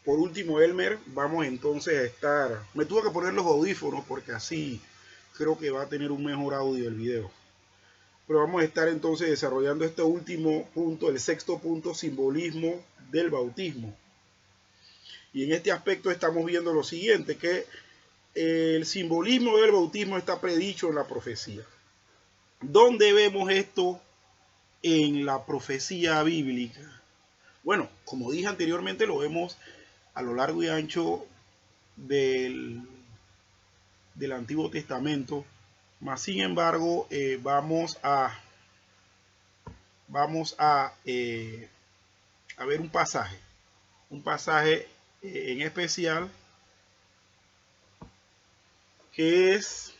por último, Elmer, vamos entonces a estar... Me tuve que poner los audífonos porque así creo que va a tener un mejor audio el video. Pero vamos a estar entonces desarrollando este último punto, el sexto punto, simbolismo del bautismo. Y en este aspecto estamos viendo lo siguiente, que el simbolismo del bautismo está predicho en la profecía. ¿Dónde vemos esto en la profecía bíblica? Bueno, como dije anteriormente, lo vemos a lo largo y ancho del Antiguo Testamento. Mas sin embargo, vamos a ver un pasaje en especial, que es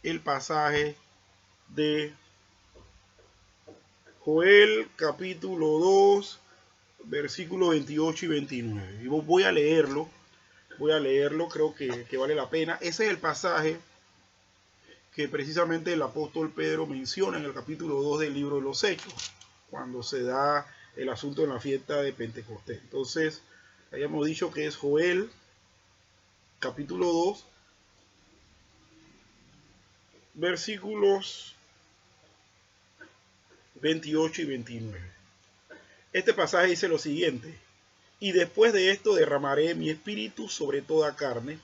el pasaje de Joel capítulo 2, versículos 28 y 29. Y voy a leerlo, creo que vale la pena. Ese es el pasaje que precisamente el apóstol Pedro menciona en el capítulo 2 del libro de los Hechos, cuando se da el asunto en la fiesta de Pentecostés. Entonces, habíamos dicho que es Joel, capítulo 2, versículos 28 y 29. Este pasaje dice lo siguiente: y después de esto derramaré mi espíritu sobre toda carne,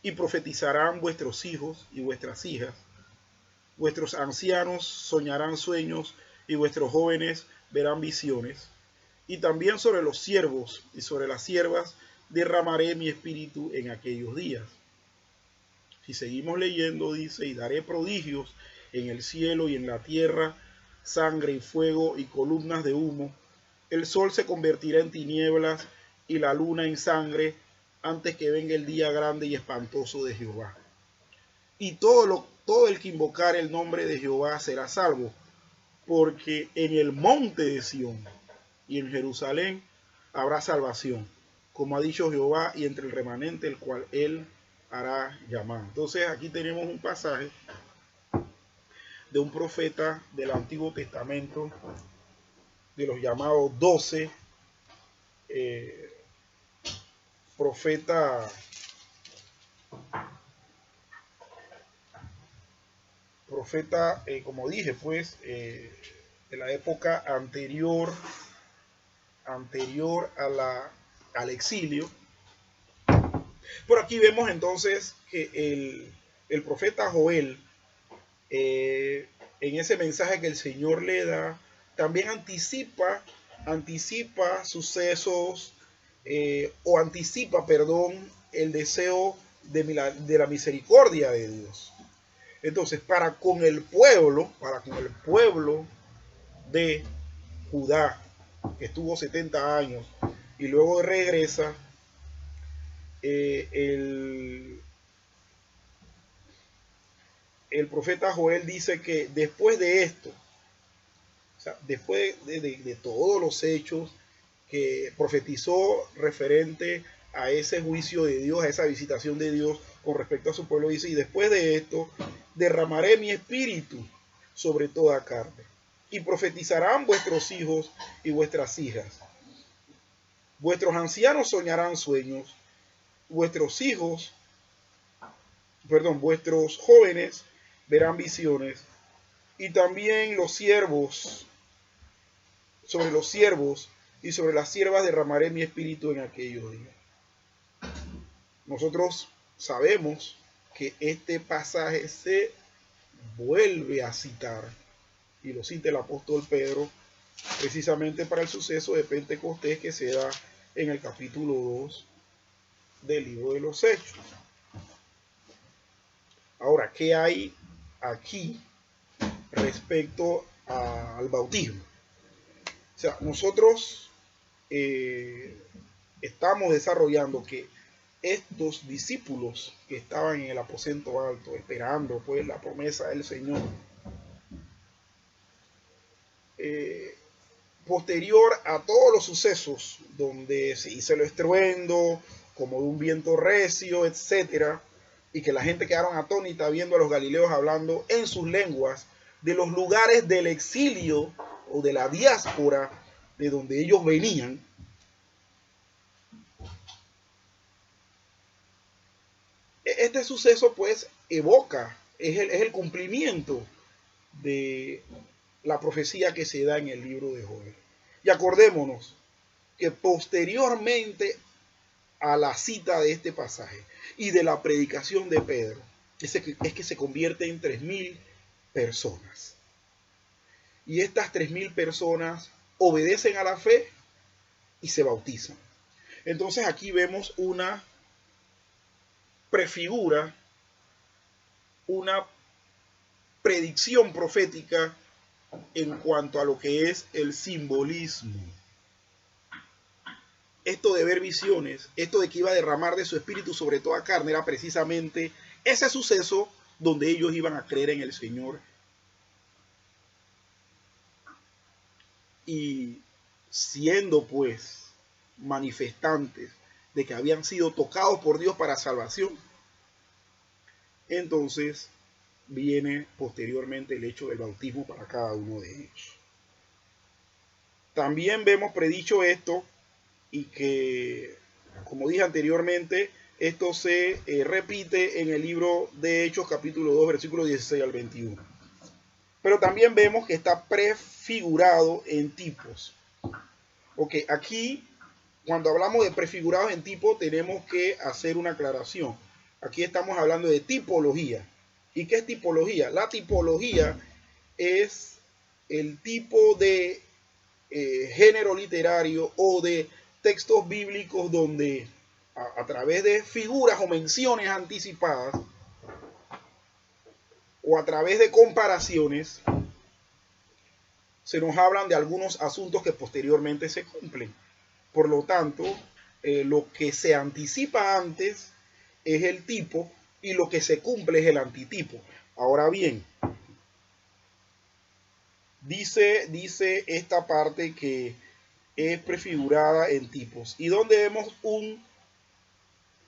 y profetizarán vuestros hijos y vuestras hijas. Vuestros ancianos soñarán sueños, y vuestros jóvenes verán visiones. Y también sobre los siervos y sobre las siervas derramaré mi espíritu en aquellos días. Si seguimos leyendo, dice: y daré prodigios en el cielo y en la tierra, sangre y fuego y columnas de humo. El sol se convertirá en tinieblas y la luna en sangre antes que venga el día grande y espantoso de Jehová. Y todo el que invocar el nombre de Jehová será salvo, porque en el monte de Sión y en Jerusalén habrá salvación, como ha dicho Jehová, y entre el remanente el cual él hará llamar. Entonces aquí tenemos un pasaje de un profeta del Antiguo Testamento, de los llamados 12 profeta, como dije, pues, de la época anterior al exilio. Por aquí vemos entonces que el profeta Joel, en ese mensaje que el Señor le da, también anticipa sucesos, o anticipa, el deseo de la misericordia de Dios. Entonces, para con el pueblo de Judá, que estuvo 70 años y luego regresa, el profeta Joel dice que después de esto, o sea, después de todos los hechos que profetizó referente a ese juicio de Dios, a esa visitación de Dios con respecto a su pueblo, dice: y después de esto derramaré mi espíritu sobre toda carne, y profetizarán vuestros hijos y vuestras hijas. Vuestros ancianos soñarán sueños, vuestros jóvenes verán visiones, y también sobre los siervos y sobre las siervas derramaré mi espíritu en aquellos días. Nosotros sabemos que este pasaje se vuelve a citar, y lo cita el apóstol Pedro, precisamente para el suceso de Pentecostés que se da en el capítulo 2 del libro de los Hechos. Ahora, ¿qué hay aquí respecto al bautismo? O sea, nosotros estamos desarrollando que estos discípulos que estaban en el aposento alto esperando pues la promesa del Señor, posterior a todos los sucesos donde se hizo el estruendo como de un viento recio, etcétera, y que la gente quedaron atónita viendo a los galileos hablando en sus lenguas de los lugares del exilio o de la diáspora de donde ellos venían. este suceso pues evoca, es el cumplimiento de la profecía que se da en el libro de Joel. Y acordémonos que posteriormente a la cita de este pasaje y de la predicación de Pedro, es que se convierte en 3.000 personas. Y estas 3.000 personas obedecen a la fe y se bautizan. Entonces aquí vemos una prefigura, una predicción profética en cuanto a lo que es el simbolismo. Esto de ver visiones, esto de que iba a derramar de su espíritu sobre toda carne, era precisamente ese suceso donde ellos iban a creer en el Señor. Y siendo pues manifestantes de que habían sido tocados por Dios para salvación, entonces viene posteriormente el hecho del bautismo para cada uno de ellos. También vemos predicho esto, y que, como dije anteriormente, esto se repite en el libro de Hechos capítulo 2 versículos 16 al 21. Pero también vemos que está prefigurado en tipos. Ok, aquí cuando hablamos de prefigurados en tipo tenemos que hacer una aclaración. Aquí estamos hablando de tipología. ¿Y qué es tipología? La tipología es el tipo de género literario o de textos bíblicos donde a través de figuras o menciones anticipadas o a través de comparaciones se nos hablan de algunos asuntos que posteriormente se cumplen. Por lo tanto, lo que se anticipa antes es el tipo y lo que se cumple es el antitipo. Ahora bien, dice esta parte que es prefigurada en tipos. ¿Y donde vemos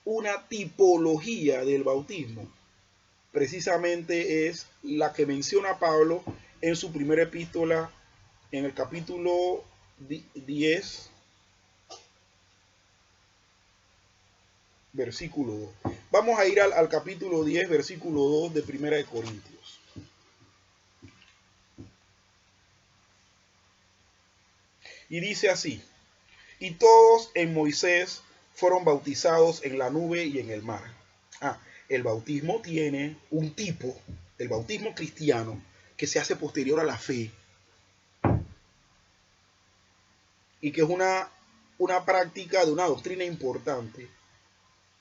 una tipología del bautismo? Precisamente es la que menciona Pablo en su primera epístola, en el capítulo 10, versículo 2. Vamos a ir al capítulo 10, versículo 2 de Primera de Corintios. Y dice así: y todos en Moisés fueron bautizados en la nube y en el mar. El bautismo tiene un tipo, el bautismo cristiano, que se hace posterior a la fe y que es una práctica de una doctrina importante.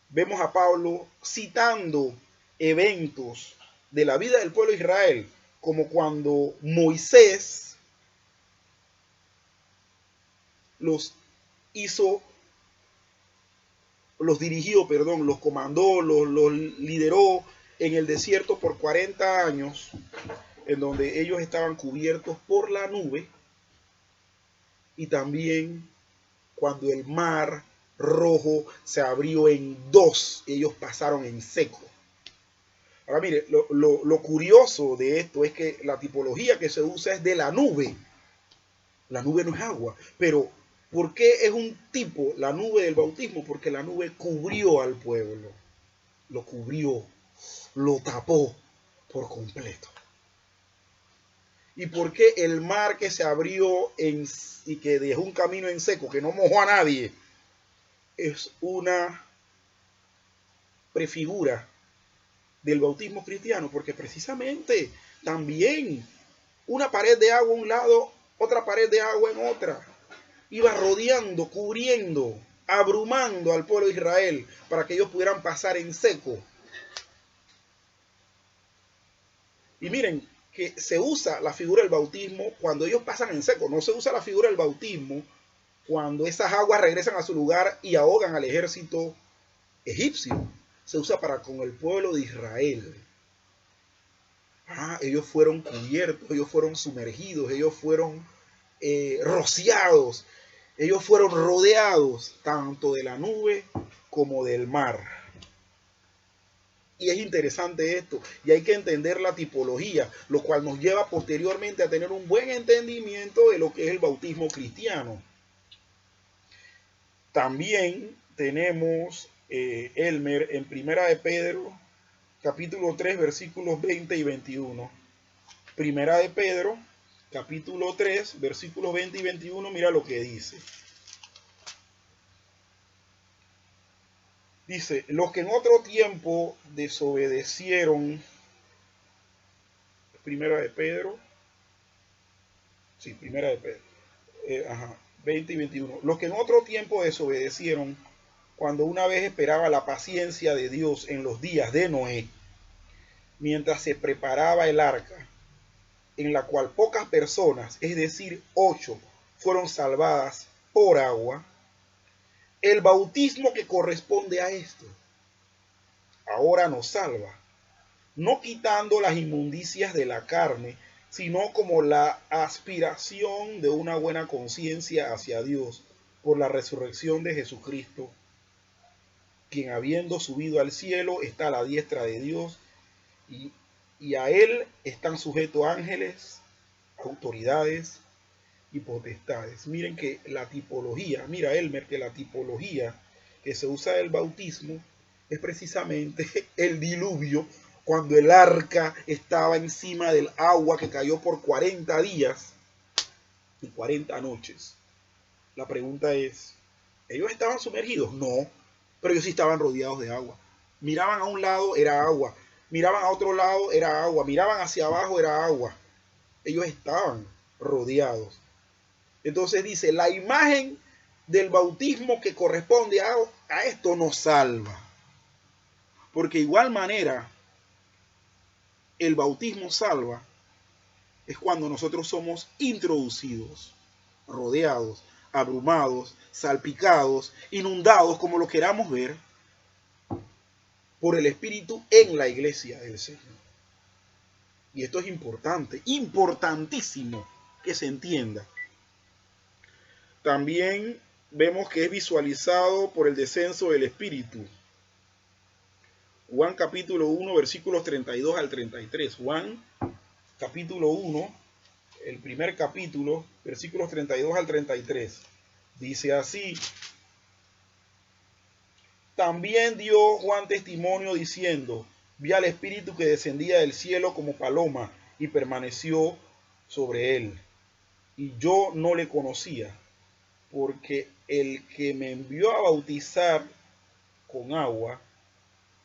Vemos a Pablo citando eventos de la vida del pueblo de Israel, como cuando Moisés los comandó, los lideró en el desierto por 40 años, en donde ellos estaban cubiertos por la nube, y también cuando el mar Rojo se abrió en dos, ellos pasaron en seco. Ahora mire, lo curioso de esto es que la tipología que se usa es de la nube. La nube no es agua, pero ¿por qué es un tipo la nube del bautismo? Porque la nube cubrió al pueblo, lo cubrió, lo tapó por completo. ¿Y por qué el mar que se abrió y que dejó un camino en seco, que no mojó a nadie? Es una prefigura del bautismo cristiano, porque precisamente también una pared de agua a un lado, otra pared de agua en otra, iba rodeando, cubriendo, abrumando al pueblo de Israel para que ellos pudieran pasar en seco. Y miren que se usa la figura del bautismo cuando ellos pasan en seco, no se usa la figura del bautismo cuando esas aguas regresan a su lugar y ahogan al ejército egipcio. Se usa para con el pueblo de Israel. Ellos fueron cubiertos, ellos fueron sumergidos, ellos fueron rociados, ellos fueron rodeados tanto de la nube como del mar. Y es interesante esto, y hay que entender la tipología, lo cual nos lleva posteriormente a tener un buen entendimiento de lo que es el bautismo cristiano. También tenemos, Elmer, en Primera de Pedro, capítulo 3, versículos 20 y 21. Primera de Pedro, capítulo 3, versículos 20 y 21, mira lo que dice. Dice, los que en otro tiempo desobedecieron, primera de Pedro, sí, primera de Pedro, 20 y 21. Los que en otro tiempo desobedecieron, cuando una vez esperaba la paciencia de Dios en los días de Noé, mientras se preparaba el arca, en la cual pocas personas, es decir, 8, fueron salvadas por agua, el bautismo que corresponde a esto ahora nos salva, no quitando las inmundicias de la carne, sino como la aspiración de una buena conciencia hacia Dios por la resurrección de Jesucristo, quien habiendo subido al cielo está a la diestra de Dios, y a él están sujetos ángeles, autoridades y potestades. Miren que la tipología, mira Elmer, que la tipología que se usa del bautismo es precisamente el diluvio, cuando el arca estaba encima del agua que cayó por 40 días y 40 noches. La pregunta es, ¿ellos estaban sumergidos? No, pero ellos sí estaban rodeados de agua. Miraban a un lado, era agua. Miraban a otro lado, era agua. Miraban hacia abajo, era agua. Ellos estaban rodeados. Entonces dice, la imagen del bautismo que corresponde a esto nos salva. Porque igual manera, el bautismo salva es cuando nosotros somos introducidos, rodeados, abrumados, salpicados, inundados, como lo queramos ver, por el Espíritu en la iglesia del Señor. Y esto es importante, importantísimo que se entienda. También vemos que es visualizado por el descenso del Espíritu. Juan capítulo 1, versículos 32 al 33. Juan capítulo 1, el primer capítulo, versículos 32 al 33. Dice así: también dio Juan testimonio diciendo, vi al Espíritu que descendía del cielo como paloma y permaneció sobre él. Y yo no le conocía, porque el que me envió a bautizar con agua,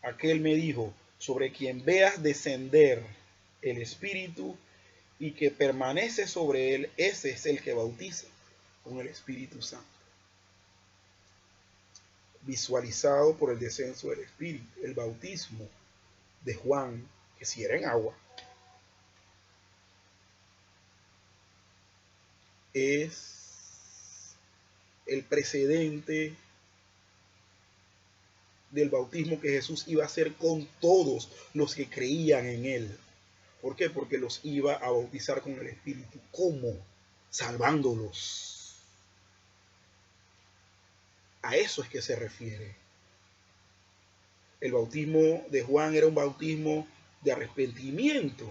aquel me dijo, sobre quien veas descender el Espíritu y que permanece sobre él, ese es el que bautiza con el Espíritu Santo. Visualizado por el descenso del Espíritu, el bautismo de Juan, que si era en agua, es el precedente del bautismo que Jesús iba a hacer con todos los que creían en él. ¿Por qué? Porque los iba a bautizar con el Espíritu. ¿Cómo? Salvándolos. A eso es que se refiere. El bautismo de Juan era un bautismo de arrepentimiento,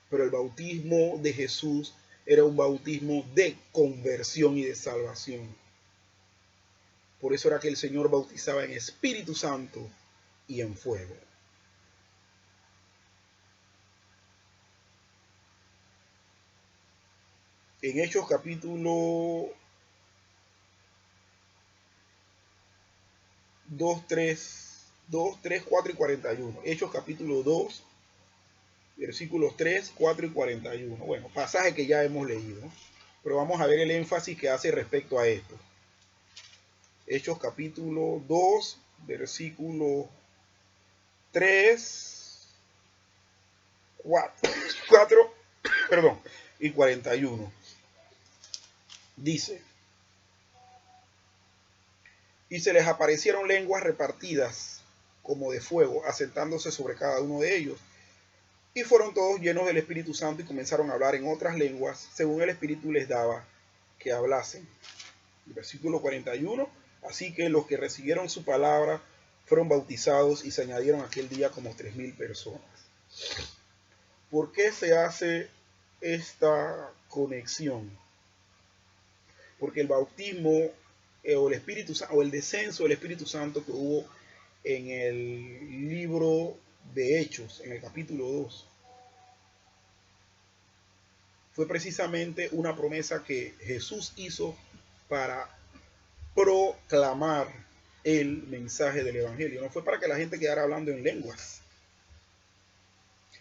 pero el bautismo de Jesús era un bautismo de conversión y de salvación. Por eso era que el Señor bautizaba en Espíritu Santo y en fuego. En Hechos capítulo 2, 3, 4 y 41. Hechos capítulo 2, versículos 3, 4 y 41. Bueno, pasaje que ya hemos leído, pero vamos a ver el énfasis que hace respecto a esto. Hechos capítulo 2, versículo 3, 4 perdón, y 41. Dice, y se les aparecieron lenguas repartidas como de fuego, asentándose sobre cada uno de ellos. Y fueron todos llenos del Espíritu Santo y comenzaron a hablar en otras lenguas, según el Espíritu les daba que hablasen. El versículo 41, así que los que recibieron su palabra fueron bautizados y se añadieron aquel día como 3,000 personas. ¿Por qué se hace esta conexión? Porque el bautismo o el Espíritu o el descenso del Espíritu Santo que hubo en el libro de Hechos, en el capítulo 2, fue precisamente una promesa que Jesús hizo para proclamar el mensaje del Evangelio. No fue para que la gente quedara hablando en lenguas.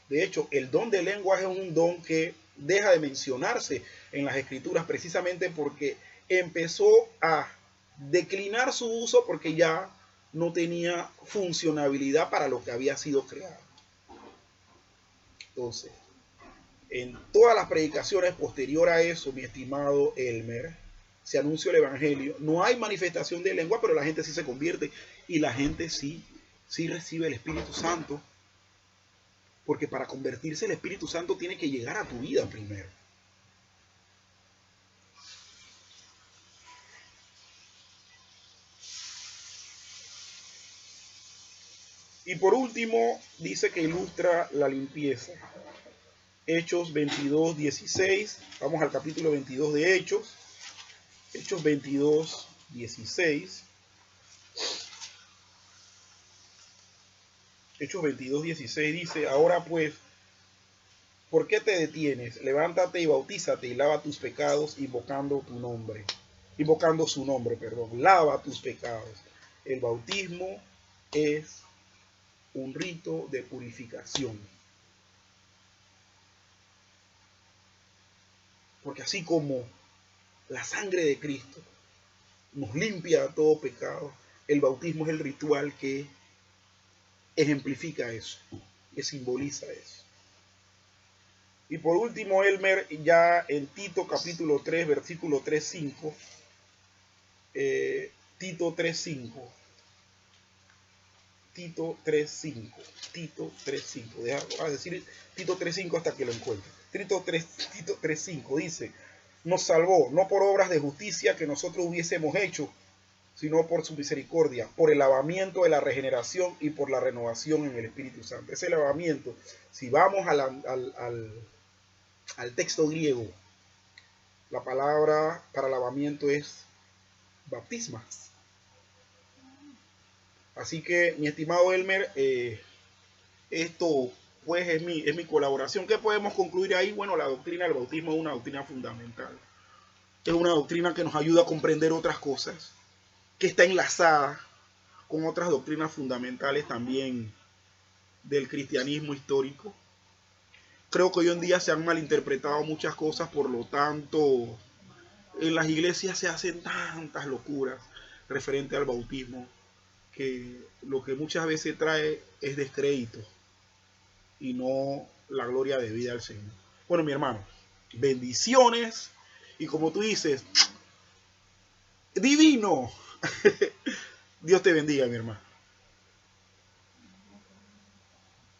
De hecho, el don de lenguas es un don que deja de mencionarse en las escrituras precisamente porque empezó a declinar su uso porque ya no tenía funcionabilidad para lo que había sido creado. Entonces, en todas las predicaciones posterior a eso, mi estimado Elmer, se anunció el Evangelio. No hay manifestación de lengua, pero la gente sí se convierte y la gente sí recibe el Espíritu Santo. Porque para convertirse el Espíritu Santo tiene que llegar a tu vida primero. Y por último, dice que ilustra la limpieza. Hechos 22, 16. Vamos al capítulo 22 de Hechos. Hechos 22, 16. Hechos 22, 16 dice, ahora pues, ¿por qué te detienes? Levántate y bautízate y lava tus pecados invocando tu nombre. Invocando su nombre, perdón. Lava tus pecados. El bautismo es un rito de purificación. Porque así como la sangre de Cristo nos limpia de todo pecado, el bautismo es el ritual que ejemplifica eso, que simboliza eso. Y por último, Elmer, ya en Tito capítulo 3, versículo 3.5, Tito 3.5, Tito 3.5, Tito 3.5, voy a decir Tito 3.5 hasta que lo encuentre. Tito 3.5 dice, nos salvó, no por obras de justicia que nosotros hubiésemos hecho, sino por su misericordia, por el lavamiento de la regeneración y por la renovación en el Espíritu Santo. Ese lavamiento, si vamos al texto griego, la palabra para lavamiento es baptisma. Así que, mi estimado Elmer, esto pues es mi colaboración. ¿Qué podemos concluir ahí? Bueno, la doctrina del bautismo es una doctrina fundamental. Es una doctrina que nos ayuda a comprender otras cosas, que está enlazada con otras doctrinas fundamentales también del cristianismo histórico. Creo que hoy en día se han malinterpretado muchas cosas, por lo tanto, en las iglesias se hacen tantas locuras referente al bautismo, que lo que muchas veces trae es descrédito y no la gloria de vida al Señor. Bueno, mi hermano, bendiciones y como tú dices, divino. Dios te bendiga, mi hermano.